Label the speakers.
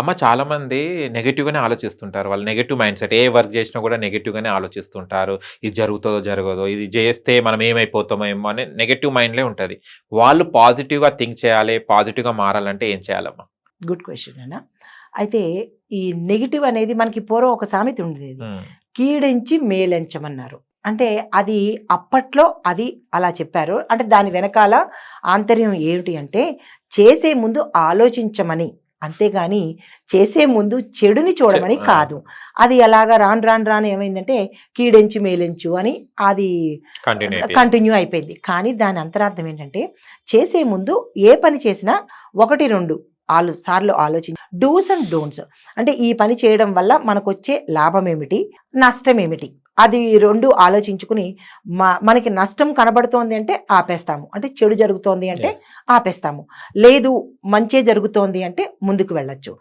Speaker 1: అమ్మ చాలామంది నెగెటివ్‌గానే ఆలోచిస్తుంటారు. వాళ్ళు నెగెటివ్ మైండ్‌సెట్ ఏ వర్క్ జేసినా గూడా నెగెటివ్‌గానే ఆలోచిస్తుంటారు. ఇది జరుగుతదో, జరగదో, ఇది జేస్తే మనం ఏమైపోతామో ఏమో అని నెగెటివ్ మైండ్‌లే ఉంటది. వాళ్ళు పాజిటివ్‌గా థింక్ చేయాలి, పాజిటివ్‌గా మారాలంటే ఏం చేయాలమ్మా?
Speaker 2: గుడ్ క్వెషన్ అన్న. అయితే ఈ నెగెటివ్ అనేది మనకి పూర్వం ఒక సామెత ఉండేది.
Speaker 1: హ్మ్.
Speaker 2: కీడెంచి మేలెంచమన్నారు. అంటే అది అప్పట్లో అది అలా చెప్పారు. అంటే దాని వెనకాల ఆంతర్యం ఏమిటి అంటే చేసే ముందు ఆలోచించమని. అంతేగాని చేసే ముందు చెడుని చూడమని
Speaker 1: ఆ!
Speaker 2: కాదు. అది ఎలాగా రాను రాను రాను ఏమైందంటే కీడెంచి మేలెంచు అని అది
Speaker 1: కంటిన్యూ అయిపోయింది.
Speaker 2: కంటిన్యూ అయిపోయింది. కానీ దాని అంతరార్థం ఏంటంటే చేసే ముందు ఏ పని చేసినా 1, 2 సార్లు ఆలోచించి డూస్ అండ్ డోంట్స్ అంటే ఈ పని చేయడం వల్ల మనకొచ్చే లాభం ఏమిటి? నష్టం ఏమిటి? అది 2 ఆలోచించుకుని మనకి నష్టం కనబడుతోంది అంటే ఆపేస్తాము. అంటే చెడు జరుగుతోంది అంటే
Speaker 1: యెస్.
Speaker 2: ఆపేస్తాము. లేదు మంచే జరుగుతోంది అంటే ముందుకు వెళ్ళొచ్చు.